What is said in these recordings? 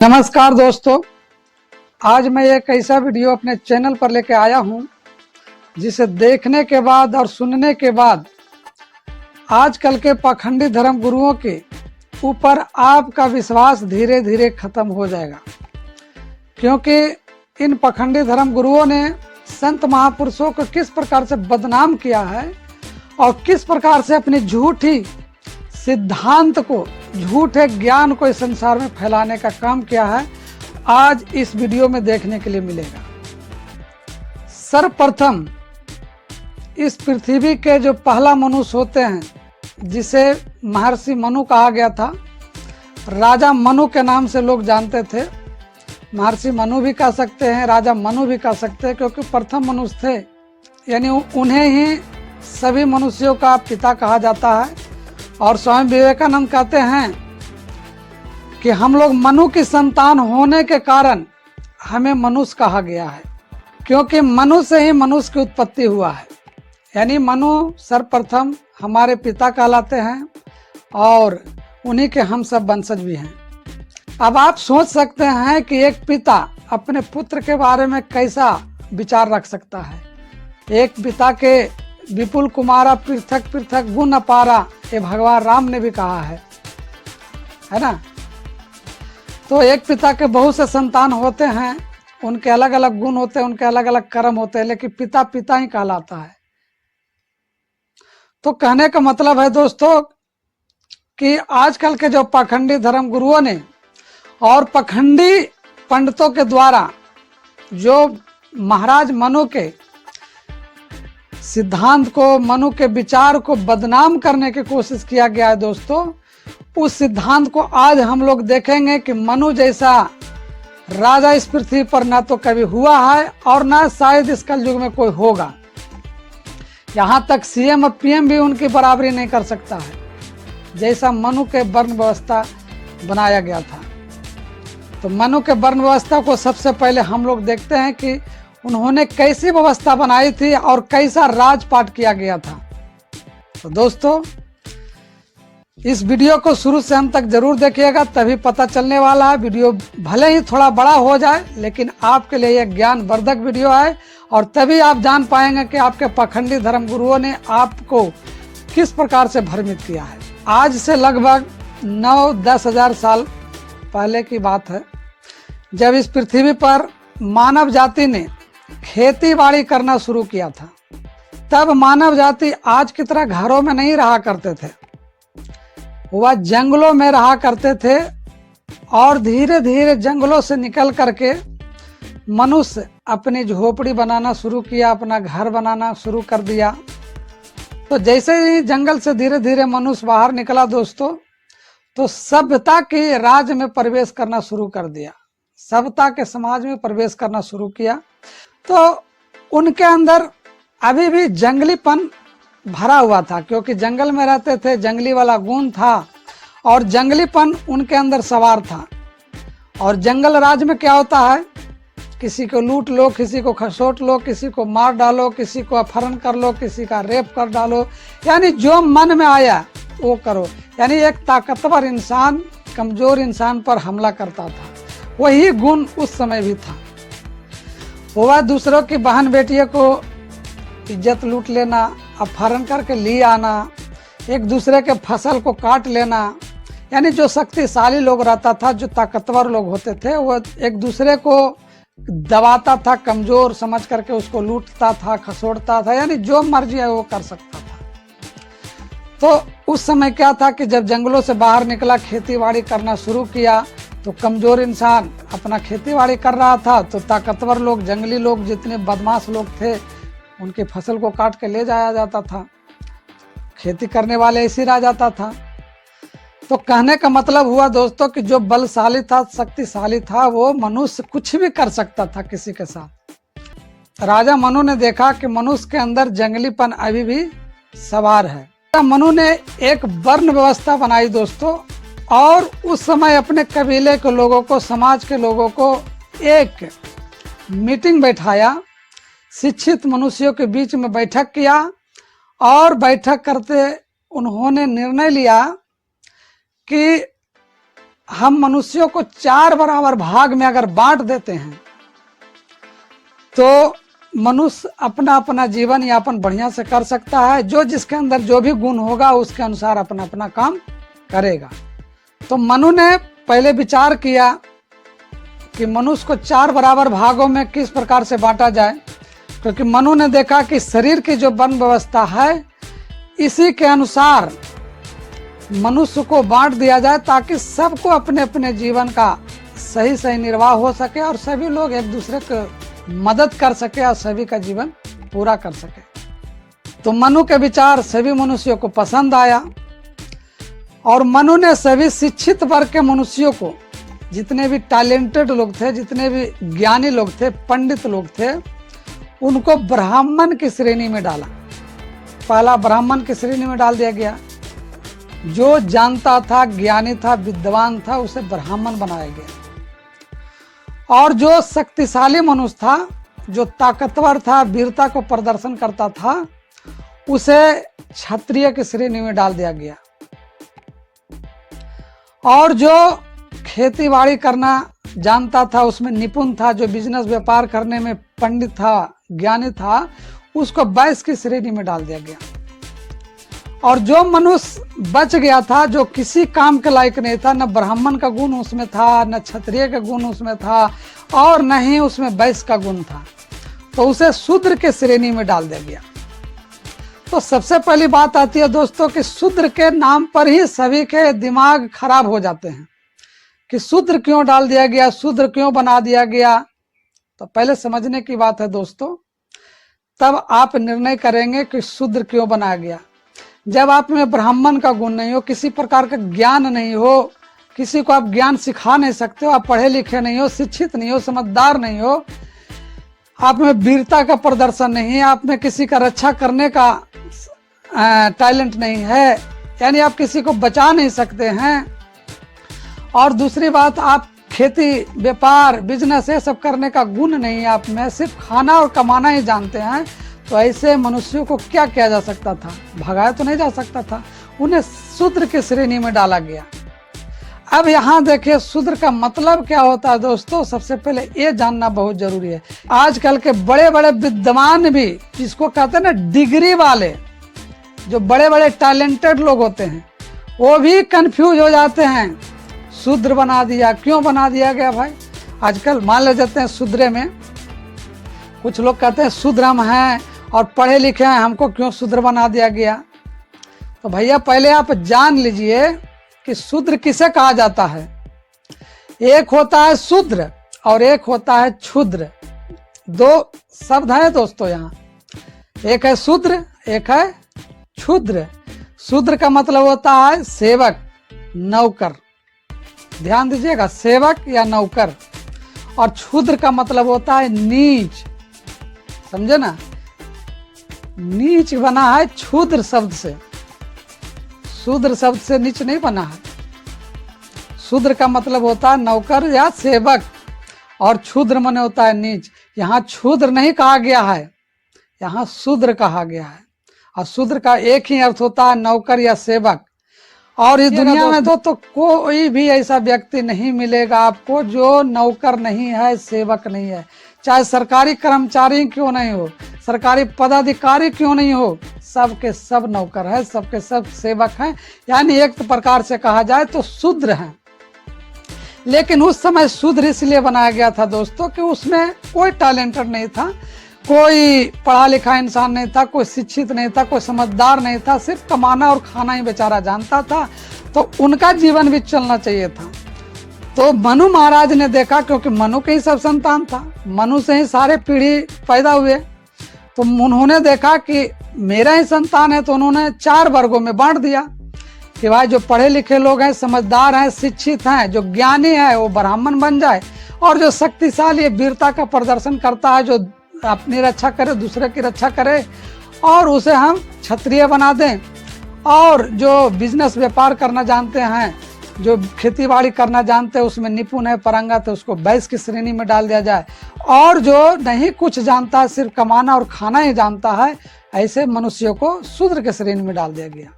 नमस्कार दोस्तों, आज मैं एक ऐसा वीडियो अपने चैनल पर लेके आया हूं जिसे देखने के बाद और सुनने के बाद आजकल के पाखंडी धर्म गुरुओं के ऊपर आपका विश्वास धीरे धीरे खत्म हो जाएगा। क्योंकि इन पाखंडी धर्म गुरुओं ने संत महापुरुषों को किस प्रकार से बदनाम किया है और किस प्रकार से अपनी झूठी सिद्धांत को, झूठे ज्ञान को इस संसार में फैलाने का काम किया है, आज इस वीडियो में देखने के लिए मिलेगा। सर्वप्रथम इस पृथ्वी के जो पहला मनुष्य होते हैं, जिसे महर्षि मनु कहा गया था, राजा मनु के नाम से लोग जानते थे। महर्षि मनु भी कह सकते हैं, राजा मनु भी कह सकते हैं, क्योंकि प्रथम मनुष्य थे, यानी उन्हें ही सभी मनुष्यों का पिता कहा जाता है। और स्वामी विवेकानंद कहते हैं कि हम लोग मनु की संतान होने के कारण हमें मनुष्य कहा गया है, क्योंकि मनु से ही मनुष्य की उत्पत्ति हुआ है। यानी मनु सर्वप्रथम हमारे पिता कहलाते हैं और उन्हीं के हम सब वंशज भी हैं। अब आप सोच सकते हैं कि एक पिता अपने पुत्र के बारे में कैसा विचार रख सकता है। एक पिता के विपुल कुमारा पृथक पृथक गुण अपारा, ये भगवान राम ने भी कहा है ना। तो एक पिता के बहुत से संतान होते हैं, उनके अलग अलग गुण होते हैं, उनके अलग अलग कर्म होते हैं, लेकिन पिता पिता ही कहलाता है। तो कहने का मतलब है दोस्तों कि आजकल के जो पाखंडी धर्म गुरुओं ने और पाखंडी पंडितों के द्वारा जो महाराज मनु के सिद्धांत को, मनु के विचार को बदनाम करने की कोशिश किया गया है दोस्तों, उस सिद्धांत को आज हम लोग देखेंगे कि मनु जैसा राजा इस पृथ्वी पर ना तो कभी हुआ है और ना शायद इस कलयुग में कोई होगा। यहाँ तक सीएम और पीएम भी उनकी बराबरी नहीं कर सकता है, जैसा मनु के वर्ण व्यवस्था बनाया गया था। तो मनु के वर्ण व्यवस्था को सबसे पहले हम लोग देखते हैं कि उन्होंने कैसी व्यवस्था बनाई थी और कैसा राजपाट किया गया था। तो दोस्तों, इस वीडियो को शुरू से अंत तक जरूर देखिएगा, तभी पता चलने वाला है। वीडियो भले ही थोड़ा बड़ा हो जाए, लेकिन आपके लिए यह ज्ञानवर्धक वीडियो है और तभी आप जान पाएंगे कि आपके पाखंडी धर्म गुरुओं ने आपको किस प्रकार से भ्रमित किया है। आज से लगभग 9-10 हजार साल पहले की बात है, जब इस पृथ्वी पर मानव जाति ने खेती बाड़ी करना शुरू किया था। तब मानव जाति आज की तरह घरों में नहीं रहा करते थे, वह जंगलों में रहा करते थे। और धीरे धीरे जंगलों से निकल करके मनुष्य अपनी झोपड़ी बनाना शुरू किया, अपना घर बनाना शुरू कर दिया। तो जैसे ही जंगल से धीरे धीरे मनुष्य बाहर निकला दोस्तों, तो सभ्यता के राज में प्रवेश करना शुरू कर दिया, सभ्यता के समाज में प्रवेश करना शुरू किया। तो उनके अंदर अभी भी जंगलीपन भरा हुआ था, क्योंकि जंगल में रहते थे, जंगली वाला गुण था और जंगलीपन उनके अंदर सवार था। और जंगल राज में क्या होता है, किसी को लूट लो, किसी को खसोट लो, किसी को मार डालो, किसी को अपहरण कर लो, किसी का रेप कर डालो, यानी जो मन में आया वो करो। यानी एक ताकतवर इंसान कमजोर इंसान पर हमला करता था, वही गुण उस समय भी था। वह दूसरों की बहन बेटियों को इज्जत लूट लेना, अपहरण करके ले आना, एक दूसरे के फसल को काट लेना, यानी जो शक्तिशाली लोग रहता था, जो ताकतवर लोग होते थे, वो एक दूसरे को दबाता था, कमजोर समझ करके उसको लूटता था, खसोड़ता था, यानी जो मर्जी है वो कर सकता था। तो उस समय क्या था कि जब जंगलों से बाहर निकला, खेती बाड़ी करना शुरू किया, तो कमजोर इंसान अपना खेती बाड़ी कर रहा था, तो ताकतवर लोग, जंगली लोग, जितने बदमाश लोग थे, उनकी फसल को काट के ले जाया जाता था, खेती करने वाले ऐसे रह जाता था। तो कहने का मतलब हुआ दोस्तों कि जो बलशाली था, शक्तिशाली था, वो मनुष्य कुछ भी कर सकता था किसी के साथ। राजा मनु ने देखा कि मनुष्य के अंदर जंगलीपन अभी भी सवार है। मनु ने एक वर्ण व्यवस्था बनाई दोस्तों, और उस समय अपने कबीले के लोगों को, समाज के लोगों को एक मीटिंग बैठाया, शिक्षित मनुष्यों के बीच में बैठक किया और बैठक करते उन्होंने निर्णय लिया कि हम मनुष्यों को 4 बराबर भाग में अगर बांट देते हैं तो मनुष्य अपना अपना जीवन यापन बढ़िया से कर सकता है। जो जिसके अंदर जो भी गुण होगा उसके अनुसार अपना अपना काम करेगा। तो मनु ने पहले विचार किया कि मनुष्य को 4 बराबर भागों में किस प्रकार से बांटा जाए, क्योंकि मनु ने देखा कि शरीर की जो वन व्यवस्था है इसी के अनुसार मनुष्य को बांट दिया जाए ताकि सबको अपने अपने जीवन का सही सही निर्वाह हो सके और सभी लोग एक दूसरे को मदद कर सके और सभी का जीवन पूरा कर सके। तो मनु के विचार सभी मनुष्यों को पसंद आया और मनु ने सभी शिक्षित वर्ग के मनुष्यों को, जितने भी टैलेंटेड लोग थे, जितने भी ज्ञानी लोग थे, पंडित लोग थे, उनको ब्राह्मण की श्रेणी में डाला। पहला ब्राह्मण की श्रेणी में डाल दिया गया। जो जानता था, ज्ञानी था, विद्वान था, उसे ब्राह्मण बनाया गया। और जो शक्तिशाली मनुष्य था, जो ताकतवर था, वीरता को प्रदर्शन करता था, उसे क्षत्रिय की श्रेणी में डाल दिया गया। और जो खेती बाड़ी करना जानता था, उसमें निपुण था, जो बिजनेस व्यापार करने में पंडित था, ज्ञानी था, उसको वैश्य की श्रेणी में डाल दिया गया। और जो मनुष्य बच गया था, जो किसी काम के लायक नहीं था, न ब्राह्मण का गुण उसमें था, न क्षत्रिय का गुण उसमें था, और न ही उसमें वैश्य का गुण था, तो उसे शूद्र के श्रेणी में डाल दिया गया। तो सबसे पहली बात आती है दोस्तों कि शूद्र के नाम पर ही सभी के दिमाग खराब हो जाते हैं कि शूद्र क्यों डाल दिया गया, शूद्र क्यों बना दिया गया। तो पहले समझने की बात है दोस्तों, तब आप निर्णय करेंगे कि शूद्र क्यों बनाया गया। जब आप में ब्राह्मण का गुण नहीं हो, किसी प्रकार का ज्ञान नहीं हो, किसी को आप ज्ञान सिखा नहीं सकते हो, आप पढ़े लिखे नहीं हो, शिक्षित नहीं हो, समझदार नहीं हो, आप में वीरता का प्रदर्शन नहीं है, आप में किसी का रक्षा करने का टैलेंट नहीं है, यानी आप किसी को बचा नहीं सकते हैं, और दूसरी बात आप खेती व्यापार बिजनेस ये सब करने का गुण नहीं है आप में, सिर्फ खाना और कमाना ही जानते हैं, तो ऐसे मनुष्यों को क्या किया जा सकता था? भगाया तो नहीं जा सकता था। उन्हें शूद्र की श्रेणी में डाला गया। अब यहाँ देखिए शूद्र का मतलब क्या होता है दोस्तों, सबसे पहले ये जानना बहुत जरूरी है। आजकल के बड़े बड़े विद्वान भी, जिसको कहते हैं ना डिग्री वाले, जो बड़े बड़े टैलेंटेड लोग होते हैं, वो भी कंफ्यूज हो जाते हैं। शूद्र बना दिया, क्यों बना दिया गया भाई? आजकल मान ले जाते हैं शूद्र में, कुछ लोग कहते हैं शूद्र हम हैं और पढ़े लिखे हैं, हमको क्यों शूद्र बना दिया गया? तो भैया पहले आप जान लीजिए कि शूद्र किसे कहा जाता है। एक होता है शूद्र और एक होता है क्षुद्र। 2 शब्द हैं दोस्तों यहाँ, एक है शूद्र, एक है क्षुद्र। शूद्र का मतलब होता है सेवक, नौकर, ध्यान दीजिएगा, सेवक या नौकर। और क्षुद्र का मतलब होता है नीच, समझे ना, नीच बना है क्षुद्र शब्द से, शूद्र शब्द से नीच नहीं बना है। शूद्र का मतलब होता है नौकर या सेवक और क्षुद्र माने होता है नीच। यहाँ क्षुद्र नहीं कहा गया है, यहाँ शूद्र कहा गया है। और शूद्र का एक ही अर्थ होता है नौकर या सेवक। और इस दुनिया में तो कोई भी ऐसा व्यक्ति नहीं मिलेगा आपको जो नौकर नहीं है, सेवक नहीं है, चाहे सरकारी कर्मचारी क्यों नहीं हो, सरकारी पदाधिकारी क्यों नहीं हो, सबके सब नौकर है, सबके सब सेवक हैं। यानी एक प्रकार से कहा जाए तो शूद्र हैं। लेकिन उस समय शूद्र इसलिए बनाया गया था दोस्तों कि उसमें कोई टैलेंटेड नहीं था, कोई पढ़ा लिखा इंसान नहीं था, कोई शिक्षित नहीं था, कोई समझदार नहीं था, सिर्फ कमाना और खाना ही बेचारा जानता था। तो उनका जीवन भी चलना चाहिए था। तो मनु महाराज ने देखा, क्योंकि मनु के ही सब संतान था, मनु से ही सारे पीढ़ी पैदा हुए, तो उन्होंने देखा कि मेरा ही संतान है, तो उन्होंने 4 वर्गों में बांट दिया कि भाई जो पढ़े लिखे लोग हैं, समझदार हैं, शिक्षित हैं, जो ज्ञानी है वो ब्राह्मण बन जाए, और जो शक्तिशाली वीरता का प्रदर्शन करता है, जो अपनी रक्षा करे, दूसरे की रक्षा करे, और उसे हम क्षत्रिय बना दें। और जो बिजनेस व्यापार करना जानते हैं, जो खेती बाड़ी करना जानते हैं, उसमें निपुण है, पारंगत है, उसको वैश्य की श्रेणी में डाल दिया जाए। और जो नहीं कुछ जानता है, सिर्फ कमाना और खाना ही जानता है, ऐसे मनुष्यों को शूद्र के श्रेणी में डाल दिया गया।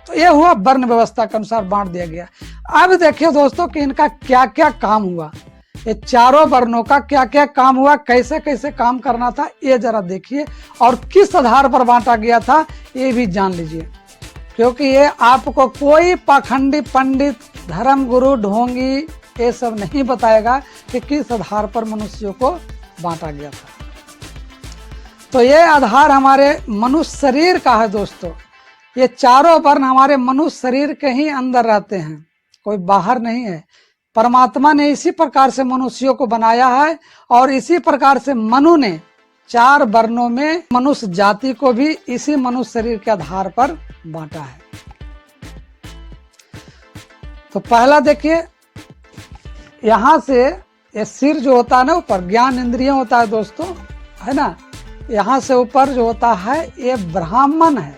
तो ये हुआ वर्ण व्यवस्था के अनुसार बांट दिया गया। अब देखिए दोस्तों कि इनका क्या क्या काम हुआ, ये चारों वर्णों का क्या क्या काम हुआ, कैसे कैसे काम करना था, ये जरा देखिए, और किस आधार पर बांटा गया था ये भी जान लीजिए, क्योंकि ये आपको कोई पाखंडी पंडित, धर्म गुरु, ढोंगी ये सब नहीं बताएगा कि किस आधार पर मनुष्यों को बांटा गया था। तो ये आधार हमारे मनुष्य शरीर का है दोस्तों। ये चारों वर्ण हमारे मनुष्य शरीर के ही अंदर रहते हैं, कोई बाहर नहीं है। परमात्मा ने इसी प्रकार से मनुष्यों को बनाया है और इसी प्रकार से मनु ने चार वर्णों में मनुष्य जाति को भी इसी मनुष्य शरीर के आधार पर बांटा है। तो पहला देखिए, यहां से ये सिर जो होता है ना ऊपर, ज्ञान इंद्रिय होता है दोस्तों, है ना, यहाँ से ऊपर जो होता है ये ब्राह्मण है,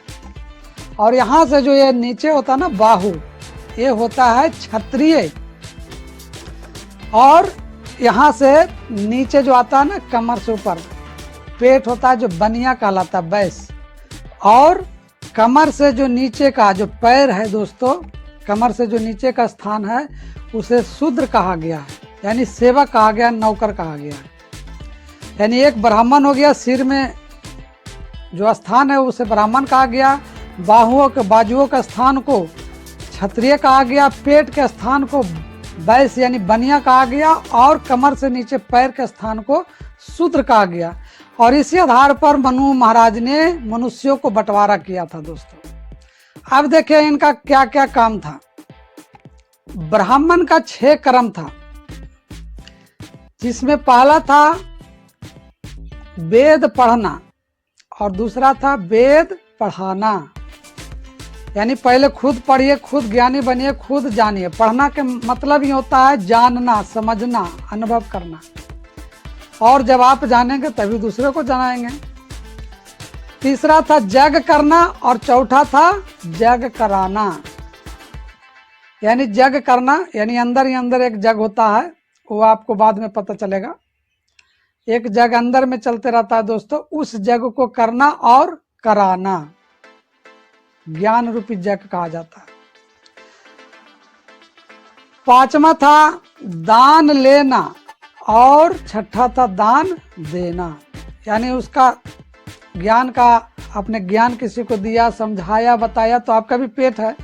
और यहाँ से जो ये नीचे होता है ना बाहु, ये होता है क्षत्रिय, और यहाँ से नीचे जो आता है ना कमर से ऊपर पेट होता है जो बनिया कहलाता है, बैस, और कमर से जो नीचे का जो पैर है दोस्तों, कमर से जो नीचे का स्थान है उसे शूद्र कहा गया है, यानी सेवक कहा गया, नौकर कहा गया है। यानी एक ब्राह्मण हो गया, सिर में जो स्थान है उसे ब्राह्मण कहा गया, बाजुओं के स्थान को क्षत्रिय कहा गया, पेट के स्थान को बैस यानी बनिया कहा गया, और कमर से नीचे पैर के स्थान को शूद्र कहा गया। और इसी आधार पर मनु महाराज ने मनुष्यों को बंटवारा किया था दोस्तों। अब देखिए इनका क्या क्या काम था। ब्राह्मण का 6 कर्म था, जिसमें पहला था वेद पढ़ना और दूसरा था वेद पढ़ाना। यानी पहले खुद पढ़िए, खुद ज्ञानी बनिए, खुद जानिए। पढ़ना के मतलब ये होता है जानना, समझना, अनुभव करना, और जब आप जानेंगे तभी दूसरे को जनाएंगे। तीसरा था जग करना और चौथा था जग कराना। यानी जग करना यानी अंदर ही अंदर एक जग होता है, वो आपको बाद में पता चलेगा। एक जग अंदर में चलते रहता है दोस्तों, उस जग को करना और कराना ज्ञान रूपी जग कहा जाता है। पांचवा था दान लेना और छठा था दान देना। यानी उसका ज्ञान का, अपने ज्ञान किसी को दिया, समझाया, बताया, तो आपका भी पेट है,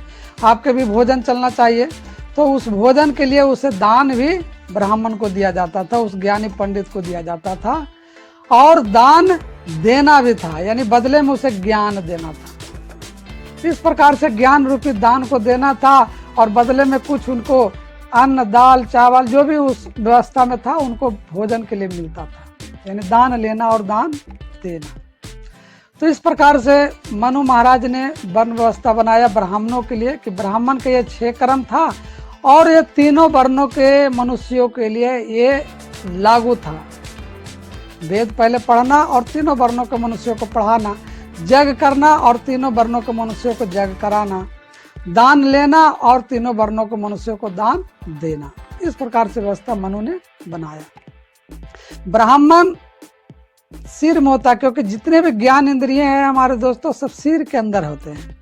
आपके भी भोजन चलना चाहिए, तो उस भोजन के लिए उसे दान भी ब्राह्मण को दिया जाता था, उस ज्ञानी पंडित को दिया जाता था। और दान देना भी था, यानी बदले में उसे ज्ञान देना था। इस प्रकार से ज्ञान रूपी दान को देना था और बदले में कुछ उनको अन्न, दाल, चावल जो भी उस व्यवस्था में था उनको भोजन के लिए मिलता था। यानी दान लेना और दान देना। तो इस प्रकार से मनु महाराज ने वर्ण व्यवस्था बनाया ब्राह्मणों के लिए कि ब्राह्मण के ये 6 कर्म था और ये तीनों वर्णों के मनुष्यों के लिए ये लागू था। वेद पहले पढ़ना और तीनों वर्णों के मनुष्यों को पढ़ाना, जग करना और तीनों वर्णों के मनुष्यों को जग कराना, दान लेना और तीनों वर्णों के मनुष्यों को दान देना। इस प्रकार से व्यवस्था मनु ने बनाया। ब्राह्मण सिर में होता, क्योंकि जितने भी ज्ञान इंद्रिय हैं हमारे दोस्तों सब सिर के अंदर होते हैं,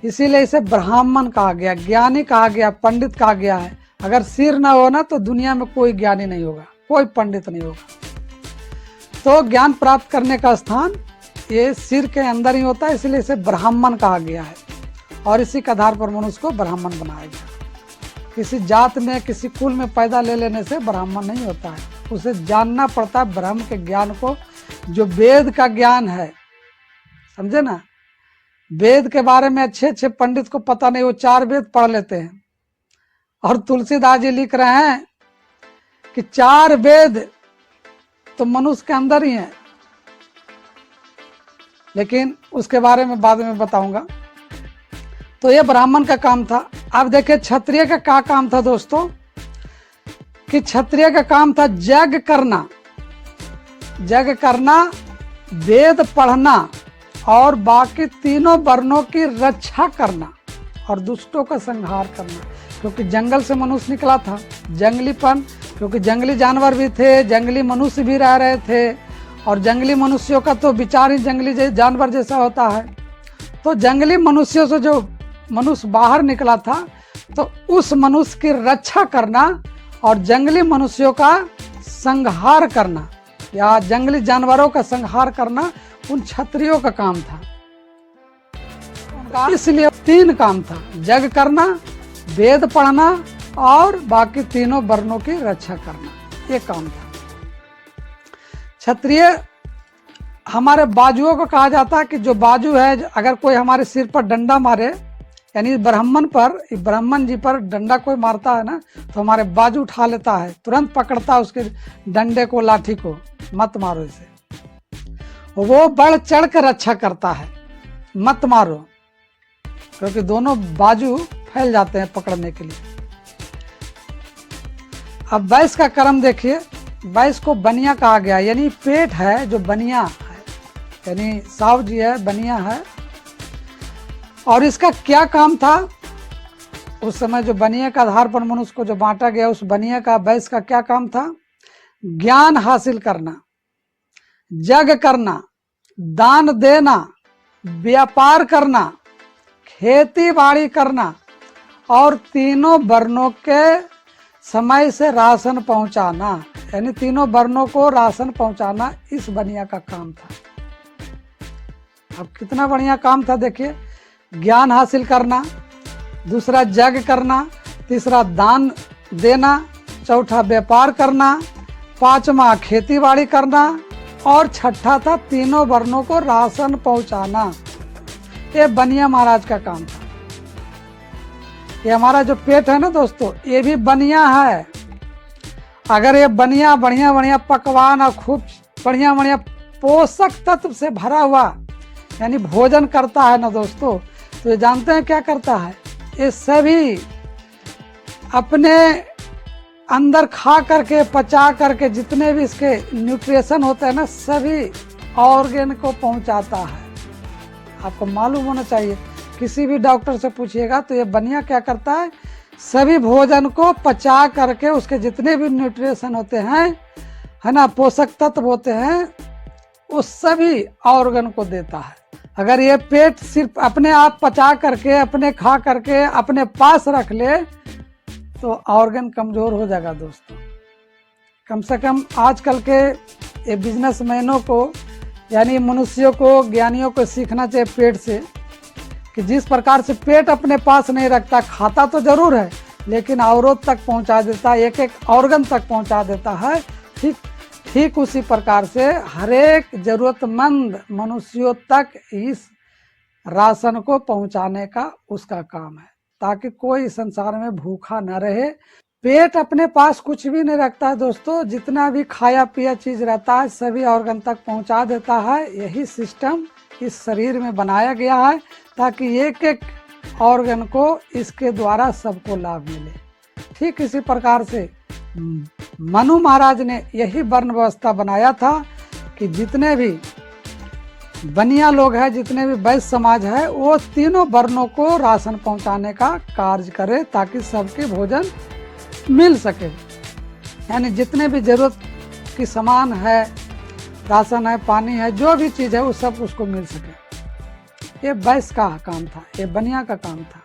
इसीलिए इसे ब्राह्मण कहा गया, ज्ञानी कहा गया, पंडित कहा गया है। अगर सिर ना हो ना तो दुनिया में कोई ज्ञानी नहीं होगा, कोई पंडित नहीं होगा। तो ज्ञान प्राप्त करने का स्थान ये सिर के अंदर ही होता है, इसलिए इसे ब्राह्मण कहा गया है और इसी के आधार पर मनुष्य को ब्राह्मण बनाया गया। किसी जात में, किसी कुल में पैदा ले लेने से ब्राह्मण नहीं होता है, उसे जानना पड़ता है ब्रह्म के ज्ञान को, जो वेद का ज्ञान है, समझे ना। वेद के बारे में अच्छे अच्छे पंडित को पता नहीं, वो 4 वेद पढ़ लेते हैं। और तुलसीदास जी लिख रहे हैं कि 4 वेद तो मनुष्य के अंदर ही है, लेकिन उसके बारे में बाद में बताऊंगा। तो ये ब्राह्मण का काम था। अब देखिए क्षत्रिय का क्या काम था दोस्तों, कि क्षत्रिय का काम था जग करना, जग करना, वेद पढ़ना और बाकी तीनों वर्णों की रक्षा करना और दुष्टों का संहार करना। क्योंकि जंगल से मनुष्य निकला था, जंगलीपन, क्योंकि जंगली जानवर भी थे, जंगली मनुष्य भी रह रहे थे, और जंगली मनुष्यों का तो विचार ही जंगली जानवर जैसा होता है। तो जंगली मनुष्यों से जो मनुष्य बाहर निकला था तो उस मनुष्य की रक्षा करना और जंगली मनुष्यों का संहार करना या जंगली जानवरों का संहार करना उन क्षत्रियों का काम था। इसलिए 3 काम था, जग करना, वेद पढ़ना और बाकी तीनों वर्णों की रक्षा करना, ये काम था। क्षत्रिय हमारे बाजुओं को कहा जाता है कि जो बाजू है, अगर कोई हमारे सिर पर डंडा मारे, यानी ब्राह्मण जी पर डंडा कोई मारता है ना, तो हमारे बाजू उठा लेता है, तुरंत पकड़ता है उसके डंडे को, लाठी को, मत मारो इसे। वो बढ़ चढ़ कर रक्षा करता है, मत मारो, क्योंकि दोनों बाजू फैल जाते हैं पकड़ने के लिए। अब वैश्य का कर्म देखिए, वैश्य को बनिया कहा गया, यानी पेट है जो बनिया है, यानी साहु जी है, बनिया है। और इसका क्या काम था उस समय, जो बनिया के आधार पर मनुष्य को जो बांटा गया, उस बनिया का, वैश्य का क्या काम था? ज्ञान हासिल करना, जग करना, दान देना, व्यापार करना, खेती बाड़ी करना और तीनों वर्णों के समय से राशन पहुंचाना, यानी तीनों वर्णों को राशन पहुंचाना इस बनिया का काम था। अब कितना बढ़िया काम था देखिए, ज्ञान हासिल करना, दूसरा जग करना, तीसरा दान देना, चौथा व्यापार करना, 5वां खेती बाड़ी करना और छठा था तीनों वर्णों को राशन पहुंचाना। ये बनिया महाराज का काम था। ये हमारा जो पेट है ना दोस्तों, ये भी बनिया है। अगर ये बनिया बढ़िया बढ़िया पकवान और खूब बढ़िया बढ़िया पोषक तत्व से भरा हुआ यानी भोजन करता है ना दोस्तों, तो ये जानते हैं क्या करता है? ये सभी अपने अंदर खा करके, पचा करके, जितने भी इसके न्यूट्रिशन होते हैं ना, सभी ऑर्गन को पहुंचाता है। आपको मालूम होना चाहिए, किसी भी डॉक्टर से पूछिएगा तो ये बनिया क्या करता है? सभी भोजन को पचा करके उसके जितने भी न्यूट्रिशन होते हैं, है ना, पोषक तत्व होते हैं, उस सभी ऑर्गन को देता है। अगर ये पेट सिर्फ अपने आप पचा करके, अपने खा करके अपने पास रख ले तो ऑर्गन कमजोर हो जाएगा दोस्तों। कम से कम आजकल के ये बिजनेसमैनों को, यानी मनुष्यों को, ज्ञानियों को सीखना चाहिए पेट से, कि जिस प्रकार से पेट अपने पास नहीं रखता, खाता तो जरूर है लेकिन औरों तक पहुंचा देता है, एक एक ऑर्गन तक पहुंचा देता है, ठीक उसी प्रकार से हर एक जरूरतमंद मनुष्यों तक इस राशन को पहुंचाने का उसका काम है, ताकि कोई संसार में भूखा न रहे। पेट अपने पास कुछ भी नहीं रखता है दोस्तों, जितना भी खाया पिया चीज रहता है सभी ऑर्गन तक पहुंचा देता है। यही सिस्टम इस शरीर में बनाया गया है ताकि एक एक ऑर्गन को इसके द्वारा सबको लाभ मिले। ठीक इसी प्रकार से मनु महाराज ने यही वर्ण व्यवस्था बनाया था कि जितने भी बनिया लोग हैं, जितने भी वैश्य समाज है, वो तीनों वर्णों को राशन पहुंचाने का कार्य करे ताकि सबके भोजन मिल सके। यानी जितने भी जरूरत की सामान है, राशन है, पानी है, जो भी चीज़ है वो सब उसको मिल सके। ये वैश्य का काम था, ये बनिया का काम था।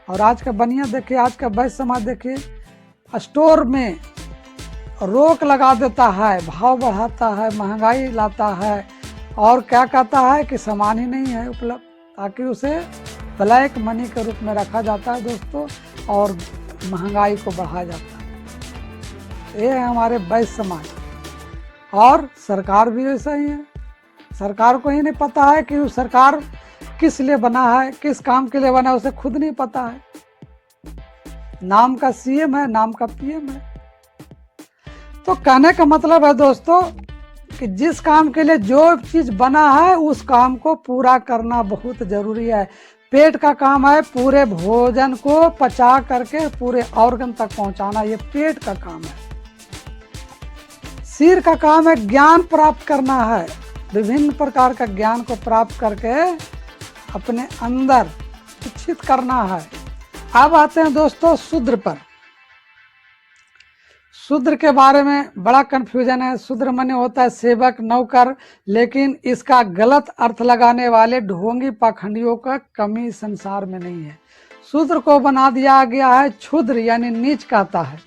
और आज का बनिया देखिए, आज का वैश्य समाज देखिए, स्टोर में रोक लगा देता है, भाव बढ़ाता है, महंगाई लाता है और क्या कहता है कि सामान ही नहीं है उपलब्ध, ताकि उसे ब्लैक मनी के रूप में रखा जाता है दोस्तों और महंगाई को बढ़ाया जाता है। ये है हमारे वैश्य समाज। और सरकार भी वैसा ही है। सरकार को ही नहीं पता है कि वो सरकार किस लिए बना है, किस काम के लिए बना है, उसे खुद नहीं पता है। नाम का सीएम है, नाम का पीएम है। तो कहने का मतलब है दोस्तों कि जिस काम के लिए जो चीज बना है उस काम को पूरा करना बहुत जरूरी है। पेट का काम है पूरे भोजन को पचा करके पूरे ऑर्गन तक पहुंचाना, ये पेट का काम है। सिर का काम है ज्ञान प्राप्त करना है, विभिन्न प्रकार का ज्ञान को प्राप्त करके अपने अंदर शिक्षित करना है। अब आते हैं दोस्तों शूद्र पर। शूद्र के बारे में बड़ा कंफ्यूजन है। शूद्र माने होता है सेवक, नौकर, लेकिन इसका गलत अर्थ लगाने वाले ढोंगी पाखंडियों का कमी संसार में नहीं है। शूद्र को बना दिया गया है क्षुद्र, यानी नीच कहता है,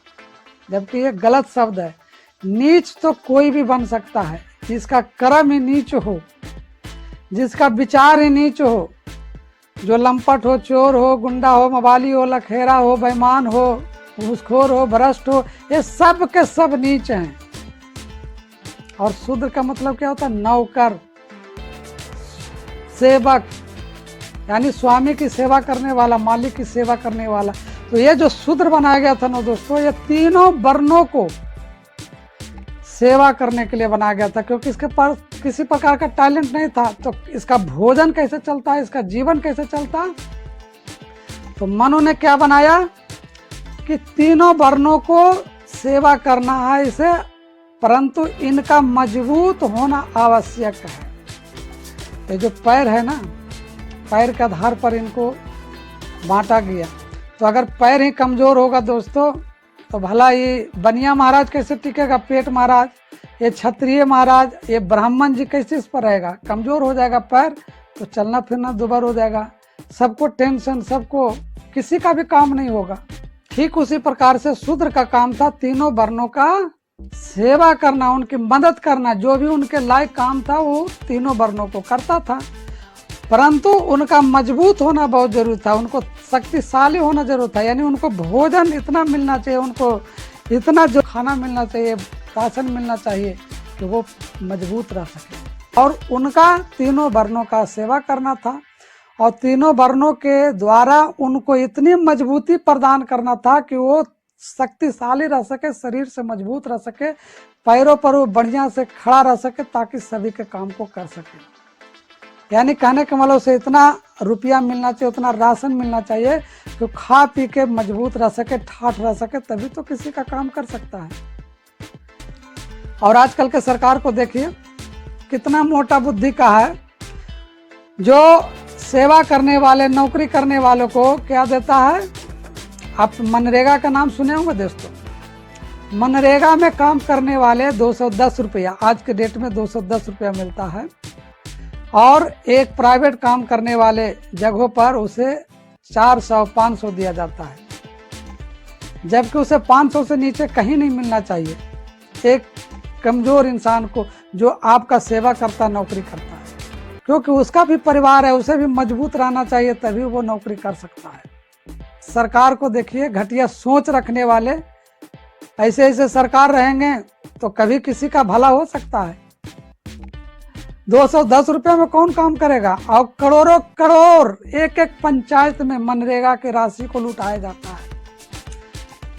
जबकि ये गलत शब्द है। नीच तो कोई भी बन सकता है, जिसका कर्म ही नीच हो, जिसका विचार ही नीच हो, जो लंपट हो, चोर हो, गुंडा हो, मवाली हो, लखेरा हो, बेईमान हो, घूसखोर हो, भ्रष्ट हो, ये सब के सब नीच हैं। और शूद्र का मतलब क्या होता है? नौकर, सेवक, यानी स्वामी की सेवा करने वाला, मालिक की सेवा करने वाला। तो ये जो शूद्र बनाया गया था ना दोस्तों, ये तीनों वर्णों को सेवा करने के लिए बनाया गया था, क्योंकि इसके पास किसी प्रकार का टैलेंट नहीं था। तो इसका भोजन कैसे चलता है, इसका जीवन कैसे चलता? तो मनु ने क्या बनाया कि तीनों वर्णों को सेवा करना है इसे, परंतु इनका मजबूत होना आवश्यक है। ये जो पैर है ना, पैर के आधार पर इनको बांटा गया। तो अगर पैर ही कमजोर होगा दोस्तों, तो भला ये बनिया महाराज कैसे टिकेगा? पेट महाराज, ये क्षत्रिय महाराज, ये ब्राह्मण जी कैसे इस पर रहेगा? कमजोर हो जाएगा पैर, तो चलना फिरना दुबर हो जाएगा, सबको टेंशन, सबको, किसी का भी काम नहीं होगा। ठीक उसी प्रकार से शूद्र का काम था तीनों वर्णों का सेवा करना, उनकी मदद करना, जो भी उनके लायक काम था वो तीनों वर्णों को करता था। परंतु उनका मजबूत होना बहुत जरूरी था, उनको शक्तिशाली होना जरूरी था, यानी उनको भोजन इतना मिलना चाहिए, उनको इतना जो खाना मिलना चाहिए, राशन मिलना चाहिए कि वो मजबूत रह सके। और उनका तीनों वर्णों का सेवा करना था, और तीनों वर्णों के द्वारा उनको इतनी मजबूती प्रदान करना था कि वो शक्तिशाली रह सके, शरीर से मजबूत रह सके, पैरों पर वो बढ़िया से खड़ा रह सके, ताकि सभी के काम को कर सके। यानी कहने के मतलब से इतना रुपया मिलना चाहिए, उतना राशन मिलना चाहिए कि खा पी के मजबूत रह सके, ठाठ रह सके, तभी तो किसी का काम कर सकता है। और आजकल के सरकार को देखिए कितना मोटा बुद्धि का है, जो सेवा करने वाले, नौकरी करने वालों को क्या देता है? आप मनरेगा का नाम सुने होंगे दोस्तों। मनरेगा में काम करने वाले 210 रुपया, आज के डेट में 210 रुपया मिलता है, और एक प्राइवेट काम करने वाले जगहों पर उसे 400-500 दिया जाता है, जबकि उसे 500 से नीचे कहीं नहीं मिलना चाहिए एक कमजोर इंसान को, जो आपका सेवा करता, नौकरी करता है, क्योंकि उसका भी परिवार है, उसे भी मजबूत रहना चाहिए, तभी वो नौकरी कर सकता है। सरकार को देखिए, घटिया सोच रखने वाले, ऐसे ऐसे सरकार रहेंगे तो कभी किसी का भला हो सकता है? 210 रुपये में कौन काम करेगा? और करोड़ों करोड़ एक एक पंचायत में मनरेगा की राशि को लुटाया जाता है,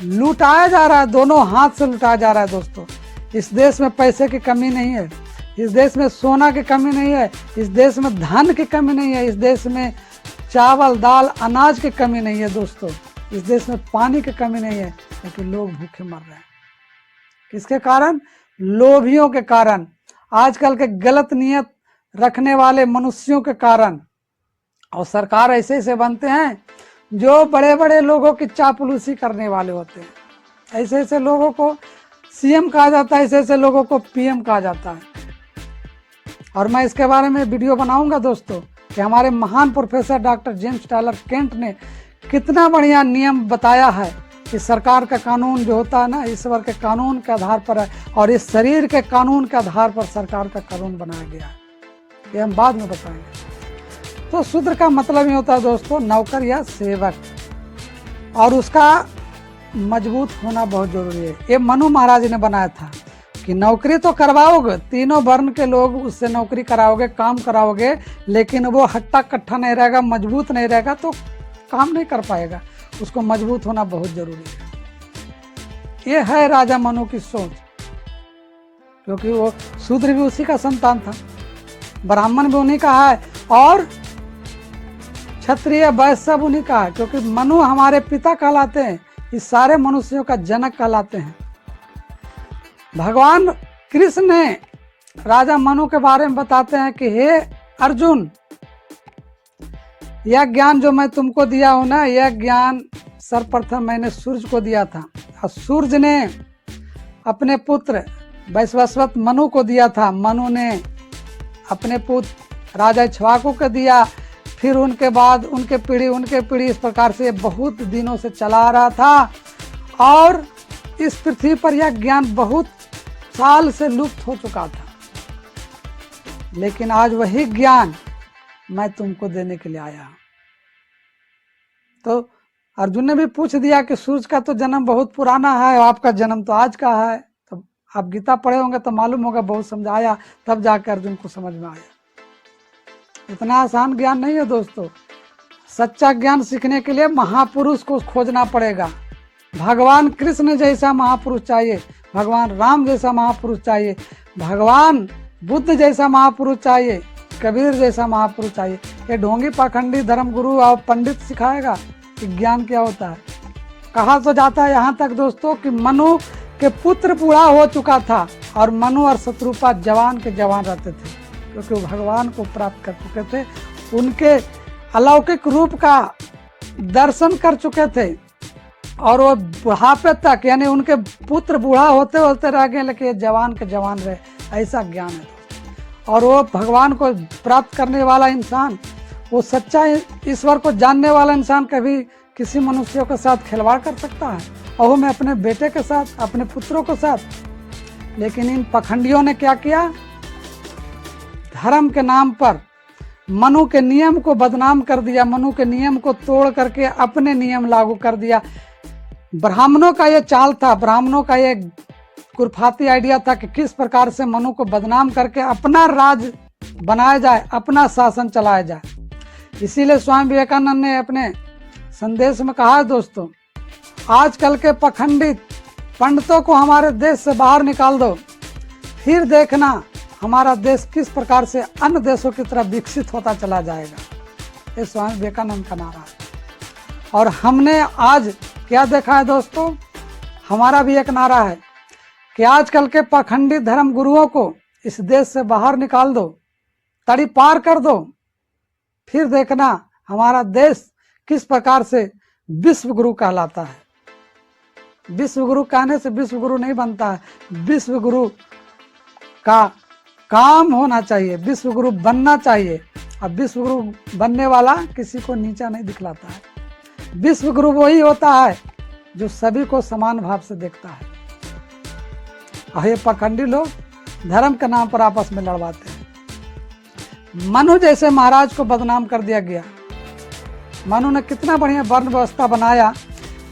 लुटाया जा रहा है, दोनों हाथ से लुटाया जा रहा है दोस्तों। इस देश में पैसे की कमी नहीं है, इस देश में सोना की कमी नहीं है, इस देश में धन की कमी नहीं है, इस देश में चावल, दाल, अनाज की कमी नहीं है दोस्तों, इस देश में पानी की कमी नहीं है, लेकिन लोग भूखे मर रहे हैं। किसके कारण? लोभियों के कारण, आजकल के गलत नियत रखने वाले मनुष्यों के कारण। और सरकार ऐसे ऐसे बनते हैं जो बड़े बड़े लोगों की चापलूसी करने वाले होते हैं। ऐसे ऐसे लोगों को सीएम कहा जाता है, ऐसे ऐसे लोगों को पीएम कहा जाता है। और मैं इसके बारे में वीडियो बनाऊंगा दोस्तों, कि हमारे महान professor doctor James Tyler Kent ने कितना बढ़िया नियम बताया है कि सरकार का कानून जो होता है ना, ईश्वर के कानून के आधार पर है, और इस शरीर के कानून के आधार पर सरकार का कानून बनाया गया है। ये हम बाद में बताएंगे। तो शूद्र का मतलब ये होता है दोस्तों, नौकर या सेवक, और उसका मजबूत होना बहुत जरूरी है। ये मनु महाराज ने बनाया था कि नौकरी तो करवाओगे, तीनों वर्ण के लोग उससे नौकरी कराओगे, काम कराओगे, लेकिन वो हट्टा कट्ठा नहीं रहेगा, मजबूत नहीं रहेगा, तो काम नहीं कर पाएगा। उसको मजबूत होना बहुत जरूरी है। ये है राजा मनु की सोच, क्योंकि वो शूद्र भी उसी का संतान था, ब्राह्मण भी उन्हीं का है, और क्षत्रिय वैश्य सब उन्हीं का है, क्योंकि मनु हमारे पिता कहलाते हैं, इस सारे मनुष्यों का जनक कहलाते हैं। भगवान कृष्ण ने राजा मनु के बारे में बताते हैं कि हे अर्जुन, यह ज्ञान जो मैं तुमको दिया हूं ना, यह ज्ञान सर्वप्रथम मैंने सूर्य को दिया था, और सूर्य ने अपने पुत्र वैश्वास्वत मनु को दिया था। मनु ने अपने पुत्र राजा इक्ष्वाकु को दिया। फिर उनके बाद उनके पीढ़ी इस प्रकार से बहुत दिनों से चला आ रहा था और इस पृथ्वी पर यह ज्ञान बहुत साल से लुप्त हो चुका था। लेकिन आज वही ज्ञान मैं तुमको देने के लिए आया। तो अर्जुन ने भी पूछ दिया कि सूर्य का तो जन्म बहुत पुराना है और आपका जन्म तो आज का है। तो आप गीता पढ़े होंगे तो मालूम होगा, बहुत समझाया, तब जाकर अर्जुन को समझ में आया। इतना आसान ज्ञान नहीं है दोस्तों। सच्चा ज्ञान सीखने के लिए महापुरुष को खोजना पड़ेगा। भगवान कृष्ण जैसा महापुरुष चाहिए, भगवान राम जैसा महापुरुष चाहिए, भगवान बुद्ध जैसा महापुरुष चाहिए, कबीर जैसा महापुरुष चाहिए। ये ढोंगी पाखंडी धर्मगुरु और पंडित सिखाएगा कि ज्ञान क्या होता है। कहा तो जाता है यहाँ तक दोस्तों कि मनु के पुत्र बूढ़ा हो चुका था और मनु और शत्रुपा जवान के जवान रहते थे, क्योंकि वो भगवान को प्राप्त कर चुके थे, उनके अलौकिक रूप का दर्शन कर चुके थे और वो बुढ़ापे तक, यानी उनके पुत्र बूढ़ा होते होते रह गए लेकिन जवान के जवान रहे। ऐसा ज्ञान है और वो भगवान को प्राप्त करने वाला इंसान, वो सच्चा ईश्वर को जानने वाला इंसान कभी किसी मनुष्य के साथ खिलवाड़ कर सकता है, और वो मैं अपने बेटे के साथ, अपने पुत्रों के साथ। लेकिन इन पखंडियों ने क्या किया, धर्म के नाम पर मनु के नियम को बदनाम कर दिया, मनु के नियम को तोड़ करके अपने नियम लागू कर दिया। ब्राह्मणों का ये चाल था, ब्राह्मणों का ये कुरफाती आइडिया था कि किस प्रकार से मनु को बदनाम करके अपना राज बनाया जाए, अपना शासन चलाया जाए। इसीलिए स्वामी विवेकानंद ने अपने संदेश में कहा है दोस्तों, आजकल के पखंडित पंडितों को हमारे देश से बाहर निकाल दो, फिर देखना हमारा देश किस प्रकार से अन्य देशों की तरफ विकसित होता चला जाएगा। ये स्वामी विवेकानंद का नारा है। और हमने आज क्या देखा है दोस्तों, हमारा भी एक नारा है कि आजकल के पाखंडी धर्म गुरुओं को इस देश से बाहर निकाल दो, तड़ी पार कर दो, फिर देखना हमारा देश किस प्रकार से विश्व गुरु कहलाता है। विश्व गुरु कहने से विश्व गुरु नहीं बनता है, विश्व गुरु का काम होना चाहिए, विश्व गुरु बनना चाहिए। और विश्व गुरु बनने वाला किसी को नीचा नहीं दिखलाता है। विश्व गुरु वही होता है जो सभी को समान भाव से देखता है। और ये पखंडी लोग धर्म के नाम पर आपस में लड़वाते हैं। मनु जैसे महाराज को बदनाम कर दिया गया। मनु ने कितना बढ़िया वर्ण व्यवस्था बनाया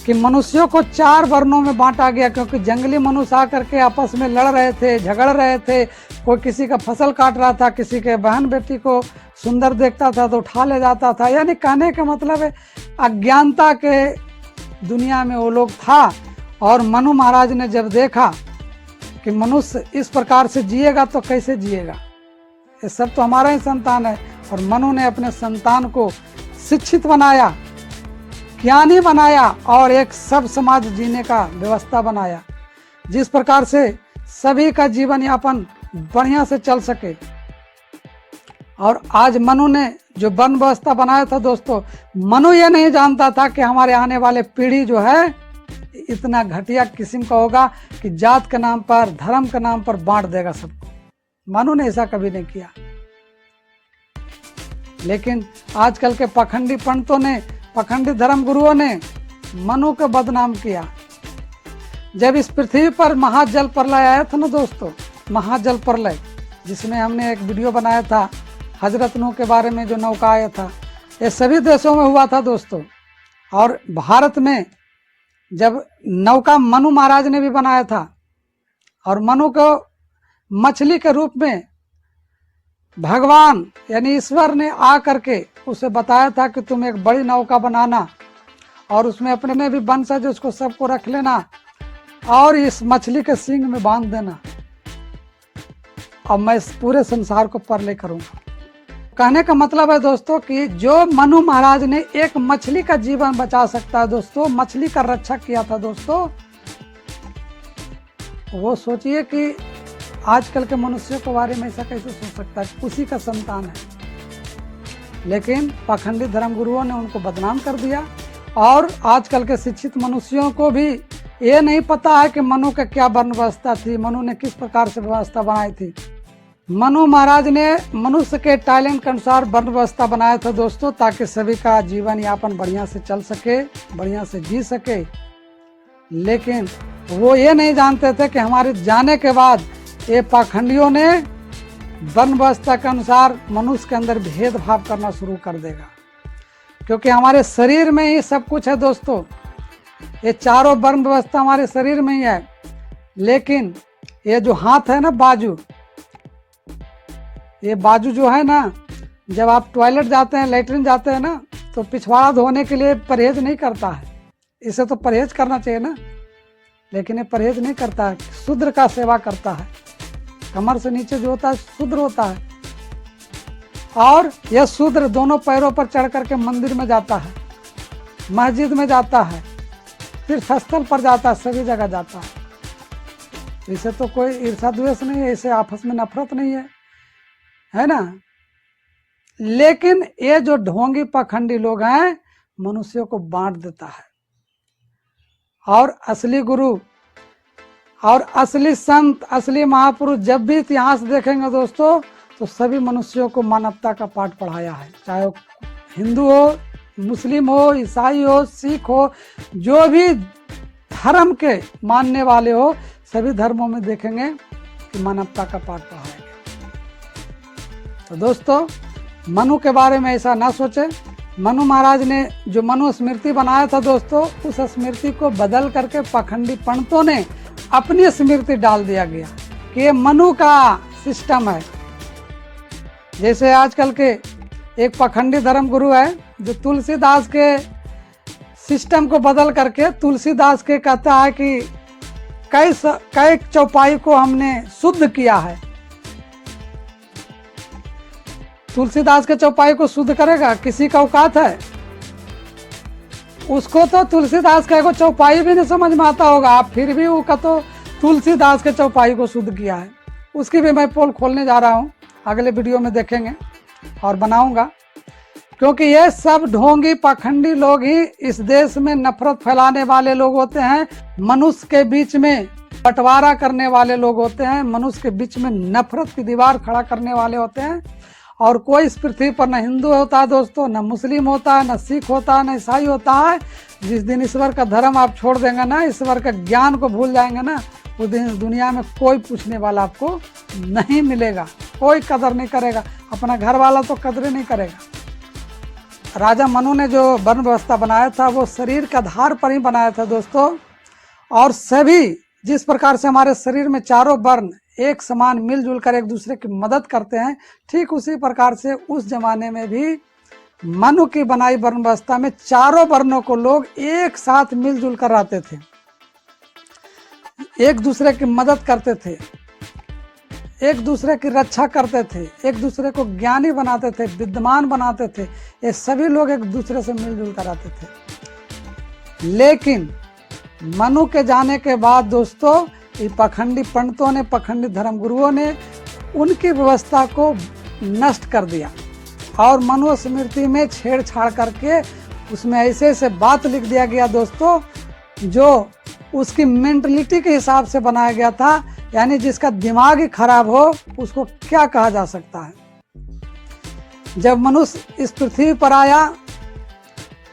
कि मनुष्यों को 4 वर्णों में बांटा गया, क्योंकि जंगली मनुष्य आकर के आपस में लड़ रहे थे, झगड़ रहे थे। कोई किसी का फसल काट रहा था, किसी के बहन बेटी को सुंदर देखता था तो उठा ले जाता था। यानी कहने का मतलब है अज्ञानता के दुनिया में वो लोग था। और मनु महाराज ने जब देखा कि मनुष्य इस प्रकार से जिएगा तो कैसे जिएगा, ये सब तो हमारा ही संतान है। और मनु ने अपने संतान को शिक्षित बनाया, ज्ञानी बनाया और एक सब समाज जीने का व्यवस्था बनाया, जिस प्रकार से सभी का जीवन यापन बढ़िया से चल सके। और आज मनु ने जो वर्ण व्यवस्था बनाया था दोस्तों, मनु ये नहीं जानता था कि हमारे आने वाले पीढ़ी जो है इतना घटिया किस्म का होगा कि जात के नाम पर, धर्म के नाम पर बांट देगा सबको। मनु ने ऐसा कभी नहीं किया। लेकिन आजकल के पखंडी पंडितों ने, पखंडी धर्म गुरुओं ने मनु को बदनाम किया। जब इस पृथ्वी पर महाजल प्रलय आया था ना दोस्तों, महाजल प्रलय, जिसमें हमने एक वीडियो बनाया था हजरत नूह के बारे में, जो नौका आया था, ये सभी देशों में हुआ था दोस्तों। और भारत में जब नौका मनु महाराज ने भी बनाया था, और मनु को मछली के रूप में भगवान यानी ईश्वर ने आ करके उसे बताया था कि तुम एक बड़ी नौका बनाना और उसमें अपने में भी वंशज उसको सबको रख लेना और इस मछली के सींग में बांध देना, और मैं इस पूरे संसार को परले करूंगा। कहने का मतलब है दोस्तों कि जो मनु महाराज ने एक मछली का जीवन बचा सकता है दोस्तों, मछली का रक्षा किया था दोस्तों, वो सोचिए कि आजकल के मनुष्यों के बारे में ऐसा कैसे सोच सकता है, उसी का संतान है। लेकिन पाखंडी धर्म गुरुओं ने उनको बदनाम कर दिया और आजकल के शिक्षित मनुष्यों को भी ये नहीं पता है कि मनु का क्या वर्ण व्यवस्था थी, मनु ने किस प्रकार से व्यवस्था बनाई थी। मनु महाराज ने मनुष्य के टैलेंट के अनुसार वर्ण व्यवस्था बनाया था दोस्तों, ताकि सभी का जीवन यापन बढ़िया से चल सके, बढ़िया से जी सके। लेकिन वो ये नहीं जानते थे कि हमारे जाने के बाद ये पाखंडियों ने वर्ण व्यवस्था के अनुसार मनुष्य के अंदर भेदभाव करना शुरू कर देगा, क्योंकि हमारे शरीर में ही सब कुछ है दोस्तों। ये चारों वर्ण व्यवस्था हमारे शरीर में ही है। लेकिन ये जो हाथ है ना, बाजू, ये बाजू जो है ना, जब आप टॉयलेट जाते हैं, लेटरिन जाते हैं ना, तो पिछवाड़ा धोने के लिए परहेज नहीं करता है। इसे तो परहेज करना चाहिए ना, लेकिन ये परहेज नहीं करता है, शूद्र का सेवा करता है। कमर से नीचे जो होता है शूद्र होता है, और यह शूद्र दोनों पैरों पर चढ़ करके मंदिर में जाता है, मस्जिद में जाता है, तीर्थस्थल पर जाता है, सभी जगह जाता है। इसे तो कोई ईर्ष्या द्वेष नहीं है, इसे आपस में नफरत नहीं है ना। लेकिन ये जो ढोंगी पाखंडी लोग हैं, मनुष्यों को बांट देता है, और असली गुरु और असली संत, असली महापुरुष जब भी इतिहास देखेंगे दोस्तों, तो सभी मनुष्यों को मानवता का पाठ पढ़ाया है। चाहे वो हिंदू हो, मुस्लिम हो, ईसाई हो, सिख हो, जो भी धर्म के मानने वाले हो, सभी धर्मों में देखेंगे कि मानवता का पाठ पढ़ाया गया। तो दोस्तों, मनु के बारे में ऐसा ना सोचे। मनु महाराज ने जो मनु स्मृति बनाया था दोस्तों, उस स्मृति को बदल करके पाखंडी पंडितों ने अपनी स्मृति डाल दिया गया कि ये मनु का सिस्टम है। जैसे आजकल के एक पाखंडी धर्म गुरु है जो तुलसीदास के सिस्टम को बदल करके तुलसीदास के कहता है कि कई चौपाई को हमने शुद्ध किया है। तुलसीदास के चौपाई को शुद्ध करेगा किसी का औकात है? उसको तो तुलसीदास का एगो चौपाई भी नहीं समझ में आता होगा, आप फिर भी वो तो तुलसीदास के चौपाई को शुद्ध किया है। उसकी भी मैं पोल खोलने जा रहा हूँ, अगले वीडियो में देखेंगे और बनाऊंगा, क्योंकि ये सब ढोंगी पाखंडी लोग ही इस देश में नफरत फैलाने वाले लोग होते हैं, मनुष्य के बीच में बंटवारा करने वाले लोग होते हैं, मनुष्य के बीच में नफरत की दीवार खड़ा करने वाले होते हैं। और कोई इस पृथ्वी पर न हिंदू होता है दोस्तों, न मुस्लिम होता है, न सिख होता है, न ईसाई होता है। जिस दिन ईश्वर का धर्म आप छोड़ देंगे ना, ईश्वर का ज्ञान को भूल जाएंगे ना, उस दिन दुनिया में कोई पूछने वाला आपको नहीं मिलेगा, कोई कदर नहीं करेगा, अपना घर वाला तो कदर नहीं करेगा। राजा मनु ने जो वर्ण व्यवस्था बनाया था, वो शरीर के आधार पर ही बनाया था दोस्तों। और सभी जिस प्रकार से हमारे शरीर में चारों वर्ण एक समान मिलजुल कर एक दूसरे की मदद करते हैं, ठीक उसी प्रकार से उस जमाने में भी मनु की बनाई वर्ण व्यवस्था में चारों वर्णों को लोग एक साथ मिलजुल कर रहते थे, एक दूसरे की मदद करते थे, एक दूसरे की रक्षा करते थे, एक दूसरे को ज्ञानी बनाते थे, विद्वान बनाते थे। ये सभी लोग एक दूसरे से मिलजुल कर रहते थे। लेकिन मनु के जाने के बाद दोस्तों, ये पाखंडी पंडितों ने, पाखंडी धर्मगुरुओं ने उनकी व्यवस्था को नष्ट कर दिया और मनु स्मृति में छेड़छाड़ करके उसमें ऐसे ऐसे बात लिख दिया गया दोस्तों, जो उसकी मेंटलिटी के हिसाब से बनाया गया था। यानी जिसका दिमाग ही खराब हो, उसको क्या कहा जा सकता है। जब मनुष्य इस पृथ्वी पर आया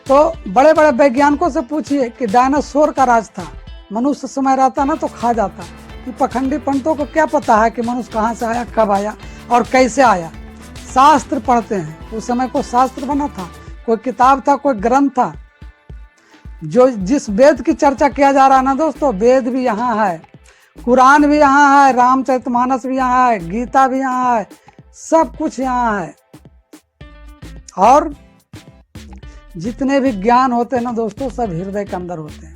तो बड़े बड़े वैज्ञानिकों से पूछिए कि डायनासोर का राज था, मनुष्य समय रहता ना तो खा जाता। ये पाखंडी पंडितों को क्या पता है कि मनुष्य कहाँ से आया, कब आया और कैसे आया। शास्त्र पढ़ते हैं, उस समय कोई शास्त्र बना था, कोई किताब था, कोई ग्रंथ था। जो जिस वेद की चर्चा किया जा रहा है ना दोस्तों, वेद भी यहाँ है, कुरान भी यहाँ है, रामचरितमानस भी यहाँ है, गीता भी यहाँ है, सब कुछ यहाँ है। और जितने भी ज्ञान होते हैं ना दोस्तों, सब हृदय के अंदर होते हैं।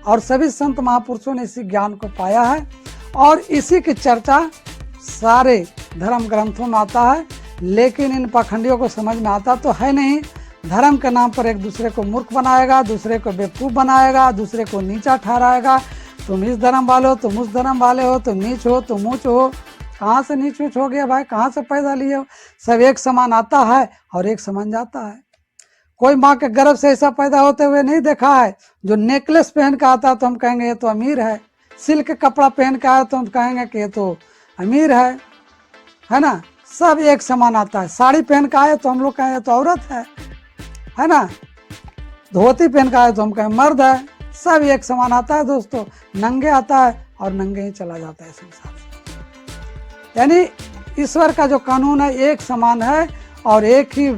और सभी संत महापुरुषों ने इसी ज्ञान को पाया है और इसी की चर्चा सारे धर्म ग्रंथों में आता है। लेकिन इन पाखंडियों को समझ में आता तो है नहीं। धर्म के नाम पर एक दूसरे को मूर्ख बनाएगा, दूसरे को बेवकूफ़ बनाएगा, दूसरे को नीचा ठहराएगा। तुम इस धर्म वाले हो, तुम उस धर्म वाले हो, तुम नीच हो, तुम ऊँच हो। कहाँ से नीच ऊँच हो गया भाई, कहाँ से पैदा लिए हो? सब एक समान आता है और एक समान जाता है। कोई माँ के गर्भ से ऐसा पैदा होते हुए नहीं देखा है। जो नेकलेस पहन के आता है तो हम कहेंगे ये तो अमीर है, सिल्क कपड़ा पहन के आया तो हम कहेंगे कि ये तो अमीर है ना। सब एक समान आता है। साड़ी पहन के आए तो हम लोग कहें तो औरत है ना। धोती पहन के आए तो हम कहें मर्द है। सब एक समान आता है दोस्तों। नंगे आता है और नंगे ही चला जाता है संसार से। यानी ईश्वर का जो कानून है एक समान है और एक ही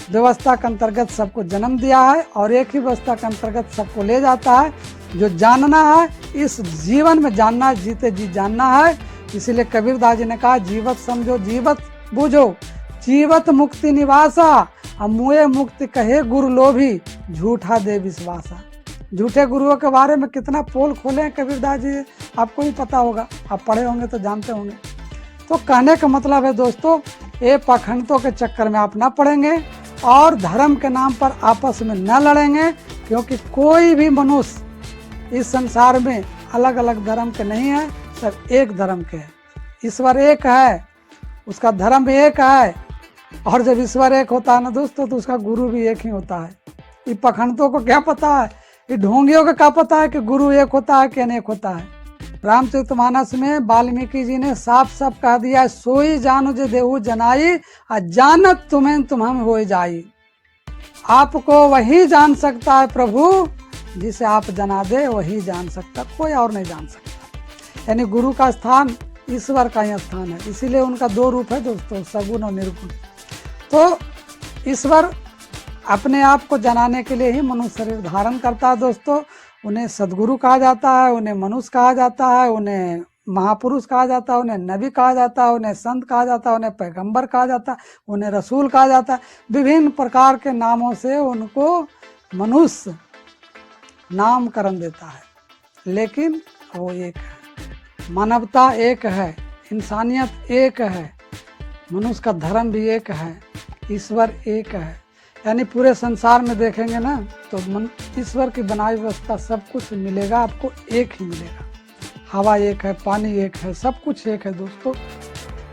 व्यवस्था के अंतर्गत सबको जन्म दिया है और एक ही व्यवस्था के अंतर्गत सबको ले जाता है। जो जानना है इस जीवन में जानना है, जीते जी जानना है। इसीलिए कबीरदास जी ने कहा जीवत समझो जीवत बूझो, जीवत मुक्ति निवासा, अमुए मुक्ति कहे गुरु लोभी, झूठा दे विश्वासा। झूठे गुरुओं के बारे में कितना पोल खोले हैं कबीरदास जी, आपको ही पता होगा, आप पढ़े होंगे तो जानते होंगे। तो कहने का मतलब है दोस्तों, ये पाखंडों के चक्कर में आप ना पड़ेंगे और धर्म के नाम पर आपस में न लड़ेंगे, क्योंकि कोई भी मनुष्य इस संसार में अलग अलग धर्म के नहीं है, सब एक धर्म के हैं। ईश्वर एक है, उसका धर्म भी एक है, और जब ईश्वर एक होता है ना दोस्तों तो उसका गुरु भी एक ही होता है। ये पाखंडों को क्या पता है, ये ढोंगियों को क्या पता है कि गुरु एक होता है कि अनेक होता है। रामचरितमानस में वाल्मीकि जी ने साफ साफ कह दिया, सोई जानो जे देहु जनाई, जानत तुम्हें तुम हो जाई। आपको वही जान सकता है प्रभु जिसे आप जना दे, वही जान सकता, कोई और नहीं जान सकता। यानी गुरु का स्थान ईश्वर का ही स्थान है। इसीलिए उनका दो रूप है दोस्तों, सगुण और निर्गुण। तो ईश्वर अपने आप को जनाने के लिए ही मनुष्य शरीर धारण करता है दोस्तों। उन्हें सदगुरु कहा जाता है, उन्हें मनुष्य कहा जाता है, उन्हें महापुरुष कहा जाता है, उन्हें नबी कहा जाता है, उन्हें संत कहा जाता है, उन्हें पैगंबर कहा जाता है, उन्हें रसूल कहा जाता है। विभिन्न प्रकार के नामों से उनको मनुष्य नामकरण देता है, लेकिन वो एक है। मानवता एक है, इंसानियत एक है, मनुष्य का धर्म भी एक है, ईश्वर एक है। यानी पूरे संसार में देखेंगे ना तो ईश्वर की बनाई व्यवस्था सब कुछ मिलेगा, आपको एक ही मिलेगा। हवा एक है, पानी एक है, सब कुछ एक है दोस्तों।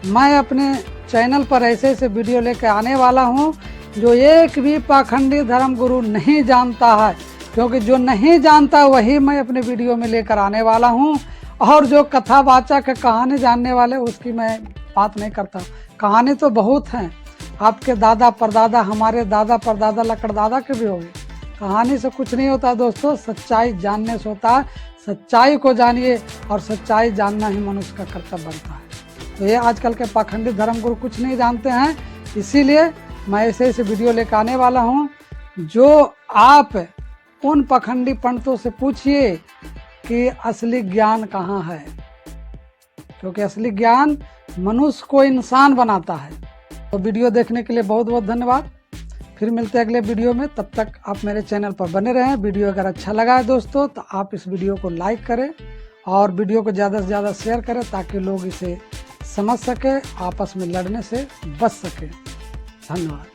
मैं अपने चैनल पर ऐसे ऐसे वीडियो लेकर आने वाला हूँ जो एक भी पाखंडी धर्म गुरु नहीं जानता है, क्योंकि जो नहीं जानता वही मैं अपने वीडियो में लेकर आने वाला हूँ। और जो कथावाचक है, कहानी जानने वाले, उसकी मैं बात नहीं करता। कहानी तो बहुत हैं, आपके दादा परदादा, हमारे दादा परदादा लकड़दादा के भी होंगे। कहानी से कुछ नहीं होता दोस्तों, सच्चाई जानने से होता है। सच्चाई को जानिए और सच्चाई जानना ही मनुष्य का कर्तव्य बनता है। तो ये आजकल के पाखंडी धर्मगुरु कुछ नहीं जानते हैं, इसीलिए मैं ऐसे ऐसे वीडियो लेकर आने वाला हूँ। जो आप उन पाखंडी पंडितों से पूछिए कि असली ज्ञान कहाँ है, क्योंकि असली ज्ञान मनुष्य को इंसान बनाता है। तो वीडियो देखने के लिए बहुत बहुत धन्यवाद। फिर मिलते हैं अगले वीडियो में, तब तक आप मेरे चैनल पर बने रहें। वीडियो अगर अच्छा लगा है दोस्तों तो आप इस वीडियो को लाइक करें और वीडियो को ज़्यादा से ज़्यादा शेयर करें, ताकि लोग इसे समझ सके, आपस में लड़ने से बच सके। धन्यवाद।